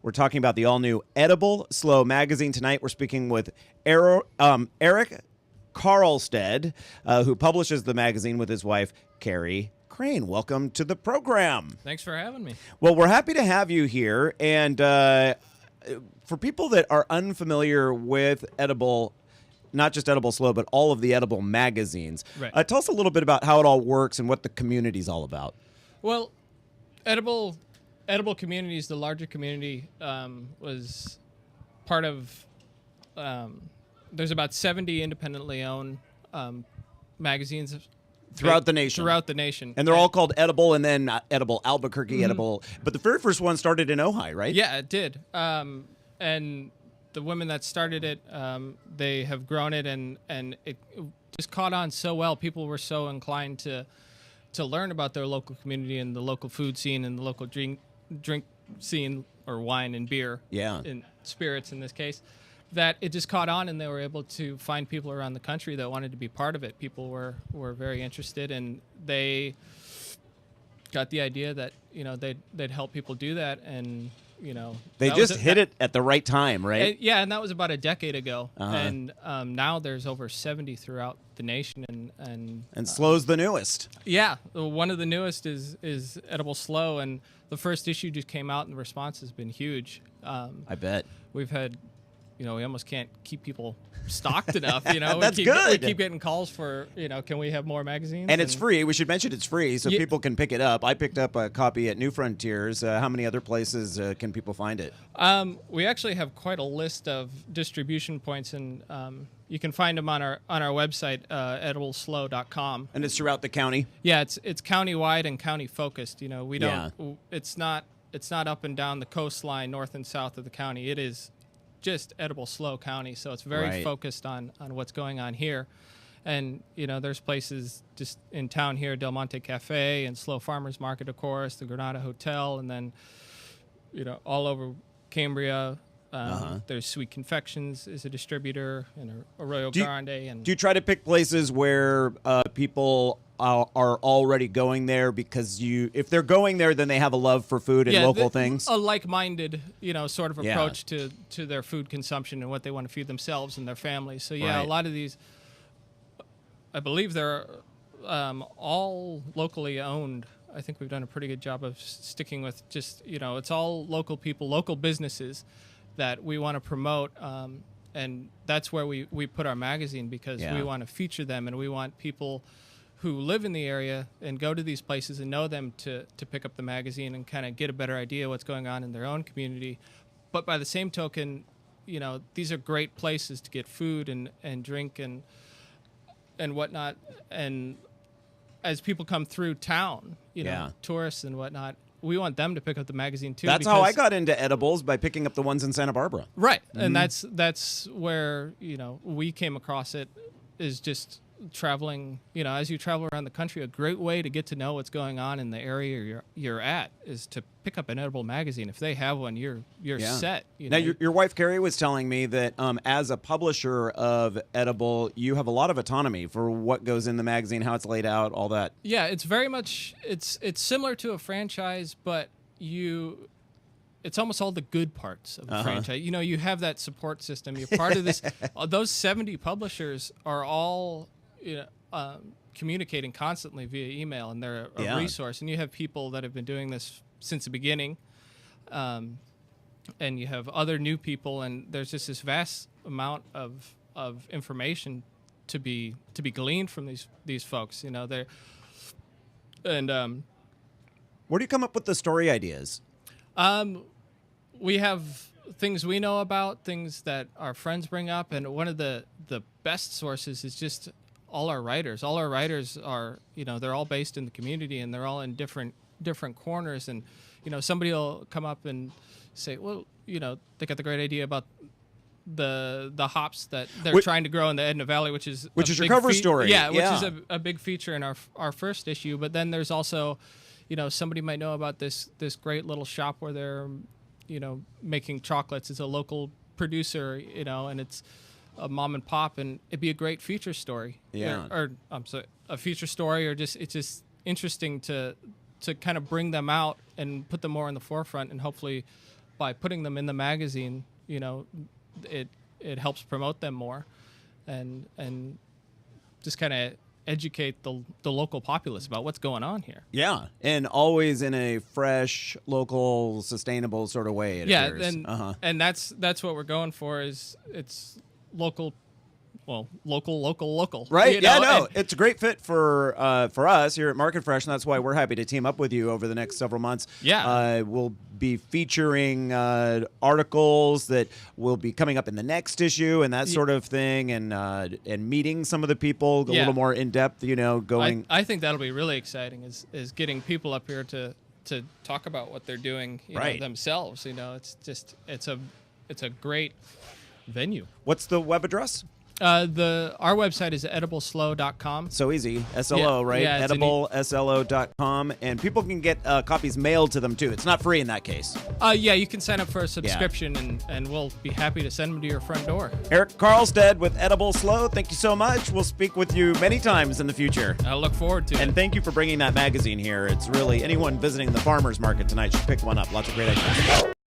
We're talking about the all-new Edible SLO magazine tonight. We're speaking with Eric Carlstedt, who publishes the magazine with his wife, Carrie Crane. Welcome to the program. Thanks for having me. Well, we're happy to have you here. And for people that are unfamiliar with Edible, not just Edible SLO, but all of the Edible magazines, Right. Tell us a little bit about how it all works and what the community's all about. Well, Edible Communities, the larger community, was part of. There's about 70 independently owned magazines Throughout the nation. Throughout the nation, And they're all called Edible, and then Edible Albuquerque, Edible. But the very first one started in Ojai, right? Yeah, it did. And the women that started it, they have grown it, and it just caught on so well. People were so inclined to learn about their local community and the local food scene and the local drink scene, or wine and beer, and spirits in this case, that it just caught on, and they were able to find people around the country that wanted to be part of it. People were very interested, and they got the idea that they'd help people do that, and They just hit it at the right time, right? And that was about a decade ago. And now there's over 70 throughout the nation, and SLO's the newest. Yeah, one of the newest is Edible SLO, and the first issue just came out, and the response has been huge. I bet. We've had, we almost can't keep people stocked enough. That's we good. keep getting calls for, can we have more magazines? And it's free. We should mention it's free, so Yeah. people can pick it up. I picked up a copy at New Frontiers. How many other places can people find it? We actually have quite a list of distribution points, and you can find them on our website, edibleslo.com. And it's throughout the county? Yeah, it's county-wide and county-focused. We don't. Yeah. It's not up and down the coastline, north and south of the county. It is just Edible SLO County, so it's very Right. focused on what's going on here. And there's places just in town here, Del Monte Cafe and SLO Farmers Market, of course, the Granada Hotel, and then all over Cambria. There's Sweet Confections is a distributor, and Arroyo Grande. And Do you try to pick places where people are already going there, because if they're going there, then they have a love for food and local things? A like-minded, sort of Yeah. approach to their food consumption and what they want to feed themselves and their families. So Right. a lot of these, I believe they're all locally owned. I think we've done a pretty good job of sticking with just, it's all local people, local businesses that we want to promote. And that's where we put our magazine, because we want to feature them, and we want people who live in the area and go to these places and know them to pick up the magazine and kind of get a better idea of what's going on in their own community. But by the same token, these are great places to get food and drink and whatnot. And as people come through town, tourists and whatnot, we want them to pick up the magazine too. That's how I got into edibles, by picking up the ones in Santa Barbara. Right. And that's where, we came across it, is just traveling, as you travel around the country. A great way to get to know what's going on in the area you're at is to pick up an edible magazine. If they have one, you're set. Now, your wife Carrie was telling me that as a publisher of Edible, you have a lot of autonomy for what goes in the magazine, how it's laid out, all that. Yeah, it's very much it's similar to a franchise, but it's almost all the good parts of the franchise. You have that support system. You're part of this. Those 70 publishers are all communicating constantly via email, and they're a resource. And you have people that have been doing this since the beginning, and you have other new people, and there's just this vast amount of information to be gleaned from these folks. Where do you come up with the story ideas? We have things we know about, things that our friends bring up, and one of the best sources is just all our writers. All our writers are, they're all based in the community, and they're all in different corners. And somebody will come up and say, well, they got the great idea about the hops that they're trying to grow in the Edna Valley, which is your cover story. Yeah, which is a big feature in our first issue. But then there's also, somebody might know about this great little shop where they're, making chocolates. It's a local producer, and it's a mom and pop, and it'd be a great feature story. Yeah. Or I'm sorry, a feature story, or it's just interesting to kind of bring them out and put them more in the forefront, and hopefully by putting them in the magazine, you know, it helps promote them more, and just kind of educate the local populace about what's going on here. Yeah, and always in a fresh, local, sustainable sort of way. It appears. And that's what we're going for. Is it's local. Well, local. Right? You Yeah, know? no, it's a great fit for us here at Market Fresh, and that's why we're happy to team up with you over the next several months. Yeah. We'll be featuring articles that will be coming up in the next issue and that sort of thing, and meeting some of the people a little more in depth. You know, going. I think that'll be really exciting. Is getting people up here to talk about what they're doing, you know, themselves. You know, it's a great venue. What's the web address? Our website is edibleslo.com. So easy. SLO, right? Yeah, edibleslo.com. And people can get copies mailed to them, too. It's not free in that case. Yeah, you can sign up for a subscription, and we'll be happy to send them to your front door. Eric Carlstedt with Edible Slow, thank you so much. We'll speak with you many times in the future. I look forward to it. And thank you for bringing that magazine here. It's really, anyone visiting the farmers market tonight should pick one up. Lots of great ideas.